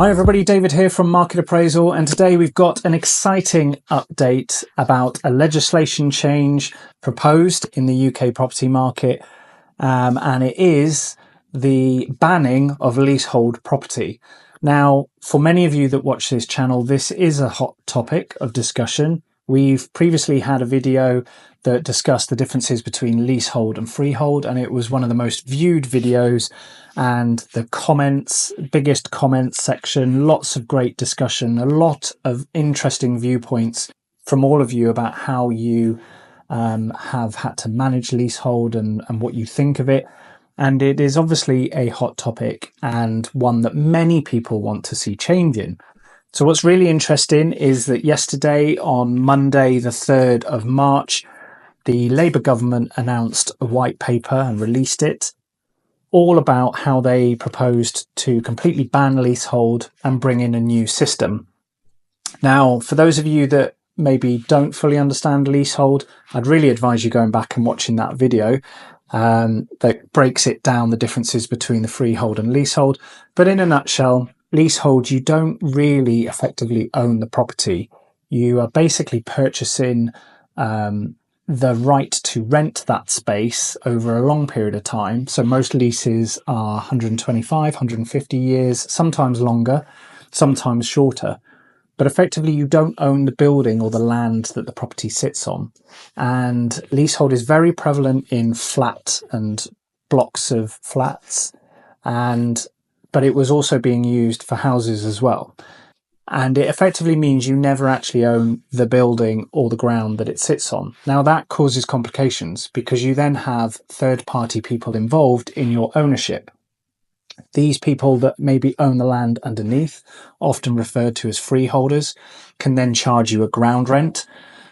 Hi everybody, David here from Market Appraisal, and today we've got an exciting update about a legislation change proposed in the UK property market, and it is the banning of leasehold property. Now, for many of you that watch this channel, this is a hot topic of discussion. We've previously had a video that discussed the differences between leasehold and freehold, and it was one of the most viewed videos, and the biggest comments section, lots of great discussion, a lot of interesting viewpoints from all of you about how you have had to manage leasehold and what you think of it. And it is obviously a hot topic and one that many people want to see change in. So what's really interesting is that yesterday, on Monday, the 3rd of March, the Labour government announced a white paper and released it, all about how they proposed to completely ban leasehold and bring in a new system. Now, for those of you that maybe don't fully understand leasehold, I'd really advise you going back and watching that video that breaks it down, the differences between the freehold and leasehold. But in a nutshell, leasehold, you don't really effectively own the property. You are basically purchasing the right to rent that space over a long period of time. So most leases are 125, 150 years, sometimes longer, sometimes shorter. But effectively, you don't own the building or the land that the property sits on. And leasehold is very prevalent in flat and blocks of flats, but it was also being used for houses as well. And it effectively means you never actually own the building or the ground that it sits on. Now that causes complications because you then have third-party people involved in your ownership. These people that maybe own the land underneath, often referred to as freeholders, can then charge you a ground rent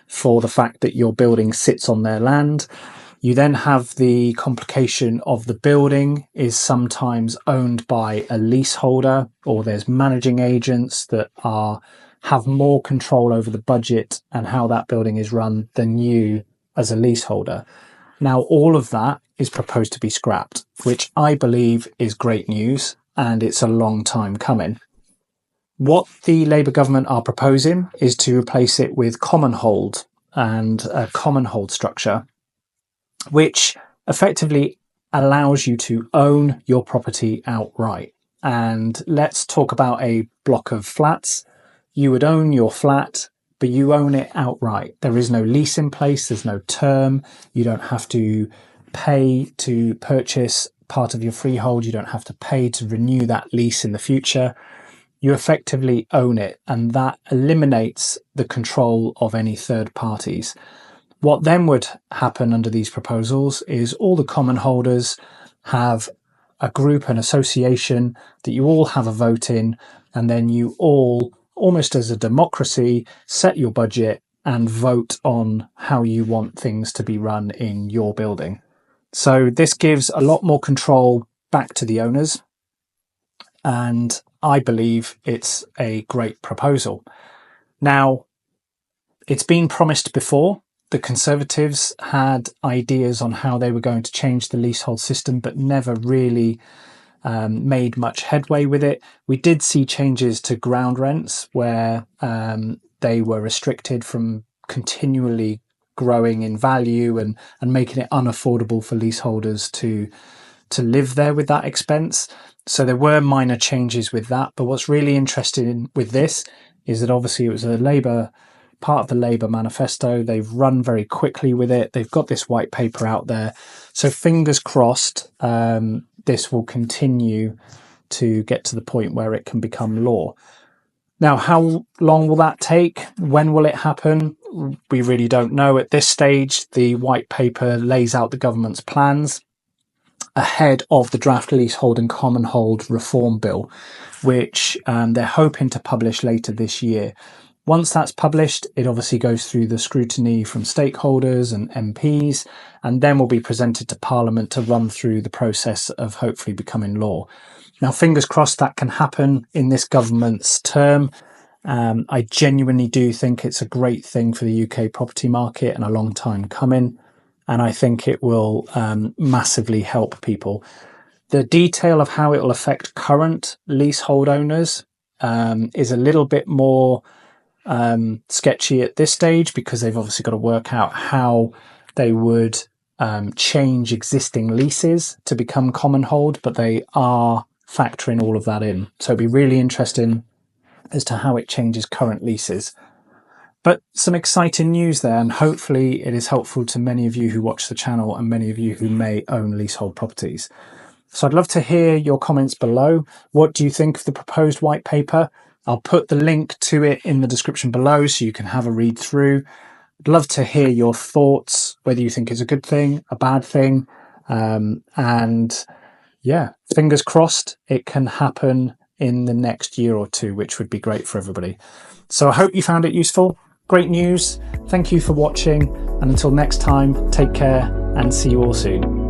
for the fact that your building sits on their land. You then have the complication of the building is sometimes owned by a leaseholder, or there's managing agents that have more control over the budget and how that building is run than you as a leaseholder. Now, all of that is proposed to be scrapped, which I believe is great news, and it's a long time coming. What the Labour government are proposing is to replace it with Commonhold and a Commonhold structure, which effectively allows you to own your property outright. And let's talk about a block of flats. You would own your flat, but you own it outright. There is no lease in place. There's no term. You don't have to pay to purchase part of your freehold. You don't have to pay to renew that lease in the future. You effectively own it, and that eliminates the control of any third parties. What then would happen under these proposals is all the common holders have a group, an association that you all have a vote in, and then you all, almost as a democracy, set your budget and vote on how you want things to be run in your building. So this gives a lot more control back to the owners, and I believe it's a great proposal. Now, it's been promised before. The Conservatives had ideas on how they were going to change the leasehold system, but never really made much headway with it. We did see changes to ground rents where they were restricted from continually growing in value and making it unaffordable for leaseholders to live there with that expense. So there were minor changes with that. But what's really interesting with this is that obviously it was part of the Labour manifesto. They've run very quickly with it. They've got this white paper out there. So fingers crossed, this will continue to get to the point where it can become law. Now, how long will that take? When will it happen? We really don't know. At this stage, the white paper lays out the government's plans ahead of the draft leasehold and commonhold reform bill, which they're hoping to publish later this year. Once that's published, it obviously goes through the scrutiny from stakeholders and MPs, and then will be presented to Parliament to run through the process of hopefully becoming law. Now, fingers crossed that can happen in this government's term. I genuinely do think it's a great thing for the UK property market and a long time coming, and I think it will massively help people. The detail of how it will affect current leasehold owners is a little bit more sketchy at this stage, because they've obviously got to work out how they would change existing leases to become Commonhold, but they are factoring all of that in. So it'd be really interesting as to how it changes current leases. But some exciting news there, and hopefully it is helpful to many of you who watch the channel and many of you who may own leasehold properties. So I'd love to hear your comments below. What do you think of the proposed white paper? I'll put the link to it in the description below so you can have a read through. I'd love to hear your thoughts, whether you think it's a good thing, a bad thing. And yeah, fingers crossed it can happen in the next year or two, which would be great for everybody. So I hope you found it useful. Great news. Thank you for watching. And until next time, take care and see you all soon.